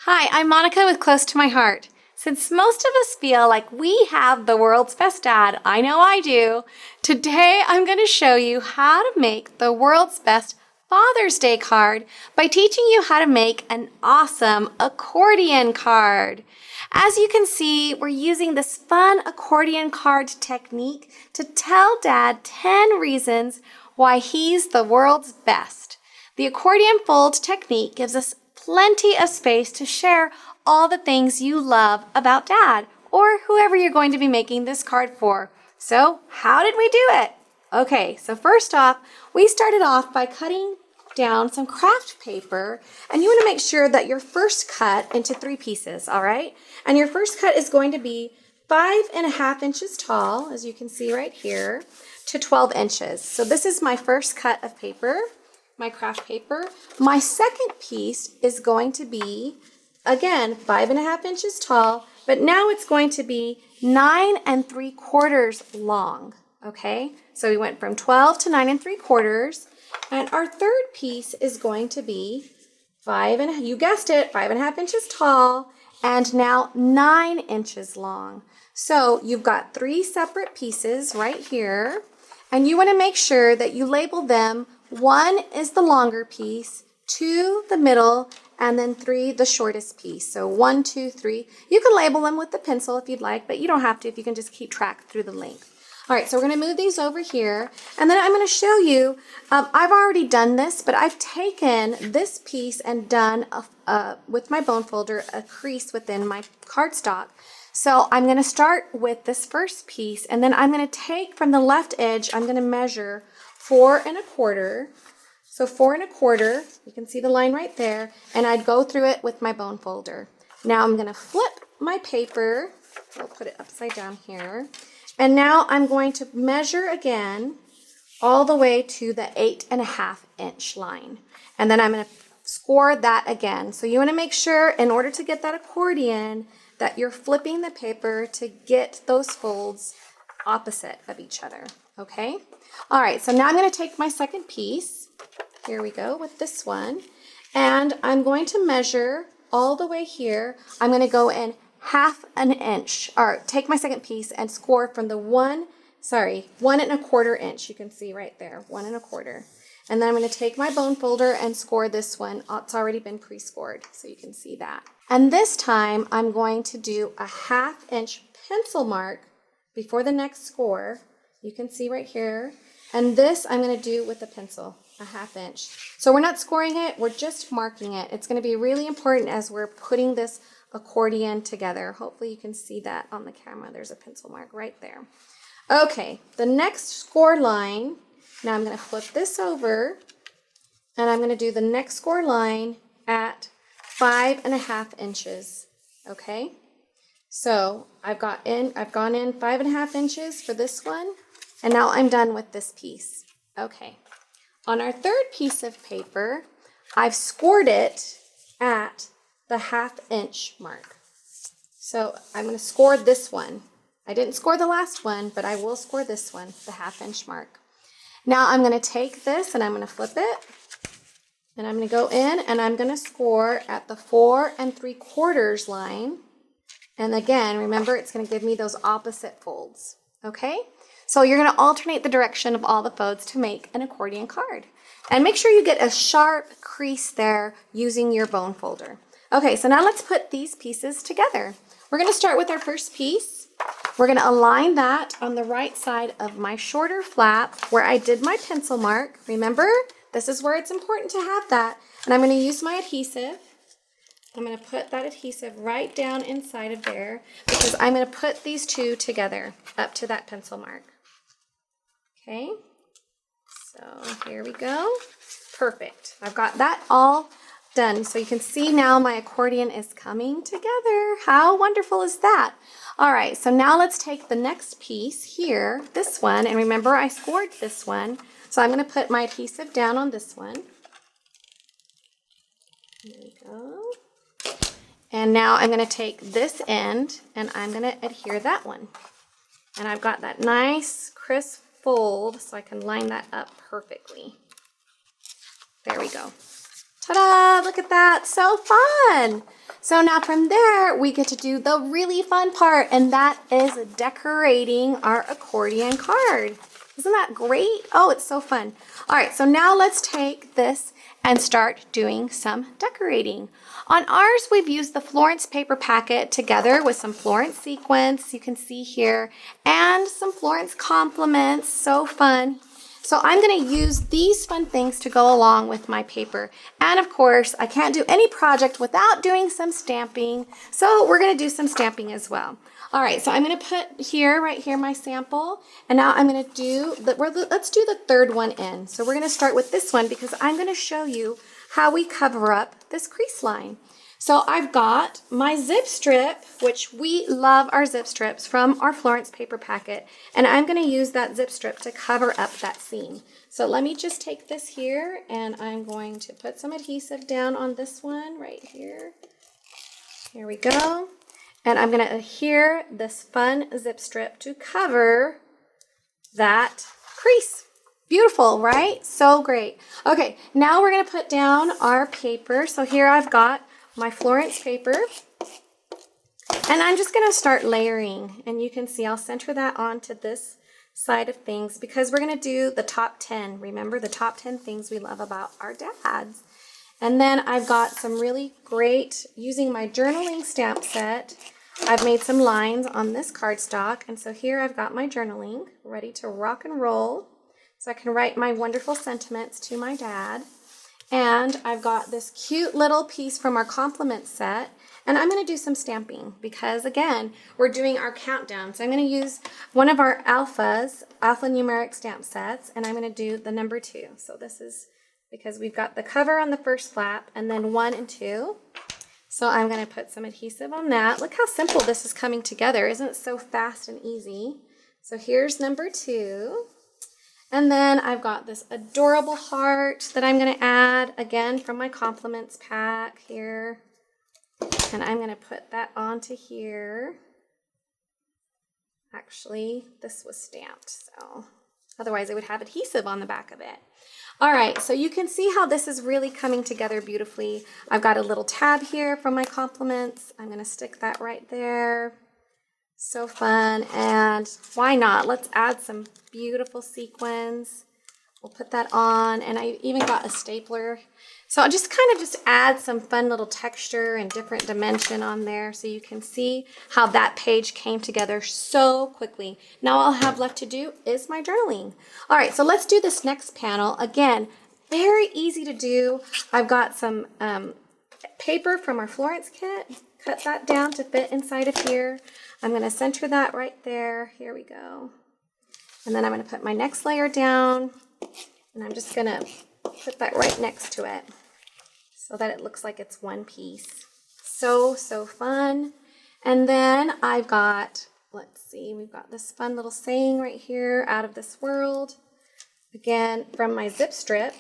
Hi, I'm Monica with Close to My Heart. Since most of us feel like we have the world's best dad, I know I do, today I'm going to show you how to make the world's best Father's Day card by teaching you how to make an awesome accordion card. As you can see, we're using this fun accordion card technique to tell Dad 10 reasons why he's the world's best. The accordion fold technique gives us plenty of space to share all the things you love about Dad or whoever you're going to be making this card for. So, how did we do it? Okay, so first off, we started off by cutting down some craft paper, and you want to make sure that your first cut into 3 pieces, all right? And your first cut is going to be 5.5 inches tall, as you can see right here, to 12 inches. So this is my first cut of paper, my craft paper. My second piece is going to be, again, 5.5 inches tall, but now it's going to be 9 3/4 long, okay? So we went from 12 to 9 3/4, and our third piece is going to be you guessed it, 5.5 inches tall, and now 9 inches long. So you've got 3 separate pieces right here, and you want to make sure that you label them. 1 is the longer piece, 2 the middle, and then 3 the shortest piece. So 1, 2, 3. You can label them with the pencil if you'd like, but you don't have to if you can just keep track through the length. All right, so we're going to move these over here, and then I'm going to show you, I've already done this, but I've taken this piece and done, with my bone folder, a crease within my cardstock. So I'm going to start with this first piece, and then I'm going to take from the left edge, I'm going to measure 4 1/4. So 4 1/4, you can see the line right there, and I'd go through it with my bone folder. Now I'm going to flip my paper, I'll put it upside down here, and now I'm going to measure again all the way to the 8.5 inch line. And then I'm going to score that again. So you want to make sure, in order to get that accordion, that you're flipping the paper to get those folds opposite of each other, okay? All right, so now I'm going to take my second piece. Here we go with this one. And I'm going to measure all the way here. I'm going to go in 1/2 inch, or take my second piece and score from the 1 1.25 inch. You can see right there, 1 1/4. And then I'm going to take my bone folder and score this one. It's already been pre-scored, so you can see that. And this time I'm going to do a 1/2 inch pencil mark before the next score. You can see right here. And this I'm going to do with a pencil, a 1/2 inch. So we're not scoring it, we're just marking it. It's going to be really important as we're putting this accordion together. Hopefully you can see that on the camera. There's a pencil mark right there. Okay, the next score line, now I'm going to flip this over, and I'm going to do the next score line at 5.5 inches. Okay, so I've gone in 5.5 inches for this one, and now I'm done with this piece. Okay, on our third piece of paper, I've scored it at the 1/2 inch mark. So I'm going to score this one. I didn't score the last one, but I will score this one, the 1/2 inch mark. Now I'm going to take this and I'm going to flip it, and I'm going to go in and I'm going to score at the 4 3/4 line. And again, remember, it's going to give me those opposite folds. Okay? So you're going to alternate the direction of all the folds to make an accordion card. And make sure you get a sharp crease there using your bone folder. Okay, so now let's put these pieces together. We're going to start with our first piece. We're going to align that on the right side of my shorter flap where I did my pencil mark. Remember, this is where it's important to have that. And I'm going to use my adhesive. I'm going to put that adhesive right down inside of there because I'm going to put these two together up to that pencil mark. Okay, so here we go. Perfect. I've got that all done. So you can see now my accordion is coming together. How wonderful is that? All right, so now let's take the next piece here, this one, and remember I scored this one. So I'm going to put my adhesive down on this one. There we go. And now I'm going to take this end and I'm going to adhere that one. And I've got that nice crisp fold so I can line that up perfectly. There we go. Ta-da! Look at that, so fun! So now from there, we get to do the really fun part, and that is decorating our accordion card. Isn't that great? Oh, it's so fun. All right, so now let's take this and start doing some decorating. On ours, we've used the Florence paper packet together with some Florence sequins, you can see here, and some Florence compliments, so fun. So I'm gonna use these fun things to go along with my paper. And of course, I can't do any project without doing some stamping. So we're gonna do some stamping as well. All right, so I'm gonna put here, right here, my sample. And now I'm gonna do, let's do the third one in. So we're gonna start with this one because I'm gonna show you how we cover up this crease line. So I've got my zip strip, which we love our zip strips from our Florence paper packet, and I'm going to use that zip strip to cover up that seam. So let me just take this here, and I'm going to put some adhesive down on this one right here. Here we go. And I'm going to adhere this fun zip strip to cover that crease. Beautiful, right? So great. Okay, now we're going to put down our paper. So here I've got my Florence paper, and I'm just going to start layering, and you can see I'll center that onto this side of things because we're going to do the top 10. Remember the top 10 things we love about our dads. And then I've got some really great, using my journaling stamp set, I've made some lines on this cardstock, and so here I've got my journaling ready to rock and roll so I can write my wonderful sentiments to my dad. And I've got this cute little piece from our compliment set, and I'm going to do some stamping because, again, we're doing our countdown. So I'm going to use one of our alphanumeric stamp sets, and I'm going to do the number 2. So this is because we've got the cover on the first flap and then 1 and 2. So I'm going to put some adhesive on that. Look how simple this is coming together. Isn't it so fast and easy? So here's number 2. And then I've got this adorable heart that I'm going to add, again, from my compliments pack here. And I'm going to put that onto here. Actually, this was stamped, so otherwise it would have adhesive on the back of it. All right, so you can see how this is really coming together beautifully. I've got a little tab here from my compliments. I'm going to stick that right there. So fun, and why not? Let's add some beautiful sequins. We'll put that on, and I even got a stapler. So I'll just kind of add some fun little texture and different dimension on there so you can see how that page came together so quickly. Now all I'll have left to do is my journaling. All right, so let's do this next panel. Again, very easy to do. I've got some paper from our Florence kit. Cut that down to fit inside of here. I'm going to center that right there. Here we go. And then I'm going to put my next layer down, and I'm just going to put that right next to it so that it looks like it's one piece. So fun. And then I've got, let's see, we've got this fun little saying right here, out of this world, again from my zip strip,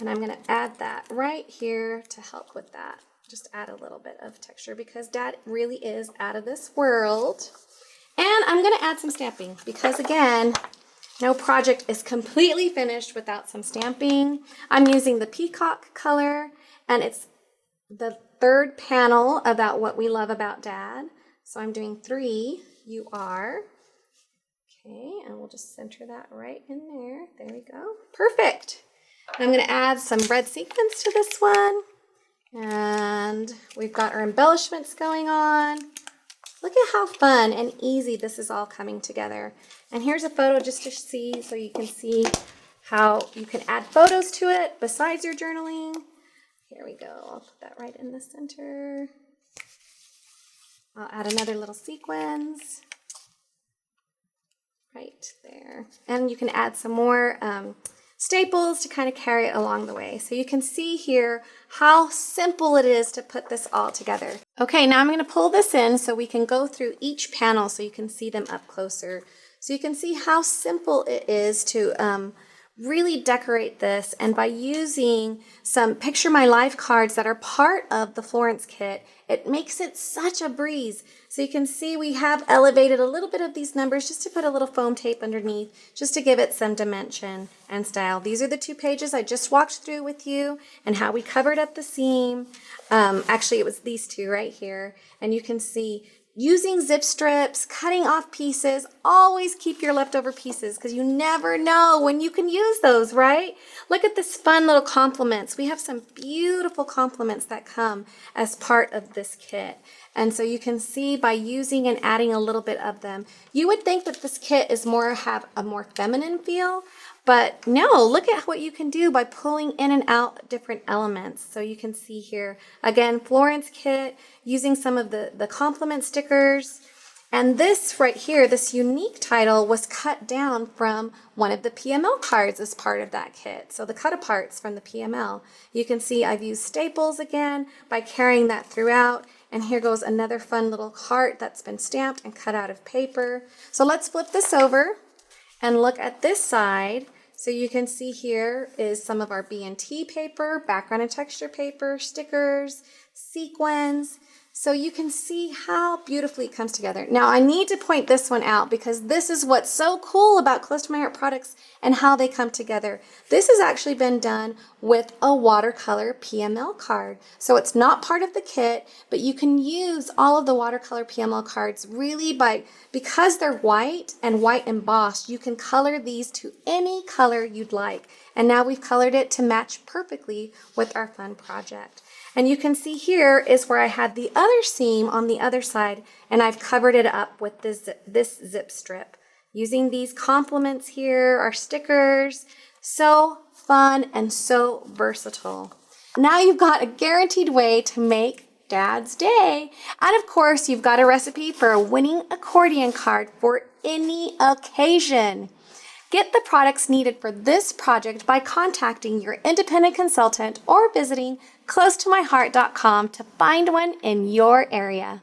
and I'm going to add that right here to help with that. Just add a little bit of texture because Dad really is out of this world. And I'm going to add some stamping because, again, no project is completely finished without some stamping. I'm using the peacock color, and it's the third panel about what we love about Dad. So I'm doing 3, you are. Okay, and we'll just center that right in there. There we go. Perfect. And I'm going to add some red sequins to this one. And we've got our embellishments going on. Look at how fun and easy this is all coming together. And here's a photo just to see, so you can see how you can add photos to it besides your journaling. Here we go. I'll put that right in the center. I'll add another little sequins right there. And you can add some more staples to kind of carry it along the way. So you can see here how simple it is to put this all together. Okay, now I'm going to pull this in so we can go through each panel so you can see them up closer. So you can see how simple it is to really decorate this, and by using some Picture My Life cards that are part of the Florence kit, it makes it such a breeze. So you can see we have elevated a little bit of these numbers just to put a little foam tape underneath, just to give it some dimension and style. These are the 2 pages I just walked through with you and how we covered up the seam. Actually, it was these 2 right here, and you can see using zip strips, cutting off pieces. Always keep your leftover pieces because you never know when you can use those, right? Look at this fun little compliments. We have some beautiful compliments that come as part of this kit. And so you can see by using and adding a little bit of them, you would think that this kit is have a more feminine feel, but no, look at what you can do by pulling in and out different elements. So you can see here, again, Florence kit, using some of the compliment stickers. And this right here, this unique title was cut down from one of the PML cards as part of that kit. So the cut-aparts from the PML. You can see I've used staples again by carrying that throughout. And here goes another fun little heart that's been stamped and cut out of paper. So let's flip this over and look at this side. So you can see here is some of our B&T paper, background and texture paper, stickers, sequins. So you can see how beautifully it comes together. Now I need to point this one out because this is what's so cool about Close to My Heart products and how they come together. This has actually been done with a watercolor PML card. So it's not part of the kit, but you can use all of the watercolor PML cards really because they're white and white embossed, you can color these to any color you'd like. And now we've colored it to match perfectly with our fun project. And you can see here is where I had the other seam on the other side, and I've covered it up with this zip strip. Using these compliments here, our stickers, so fun and so versatile. Now you've got a guaranteed way to make Dad's Day. And of course, you've got a recipe for a winning accordion card for any occasion. Get the products needed for this project by contacting your independent consultant or visiting closetomyheart.com to find one in your area.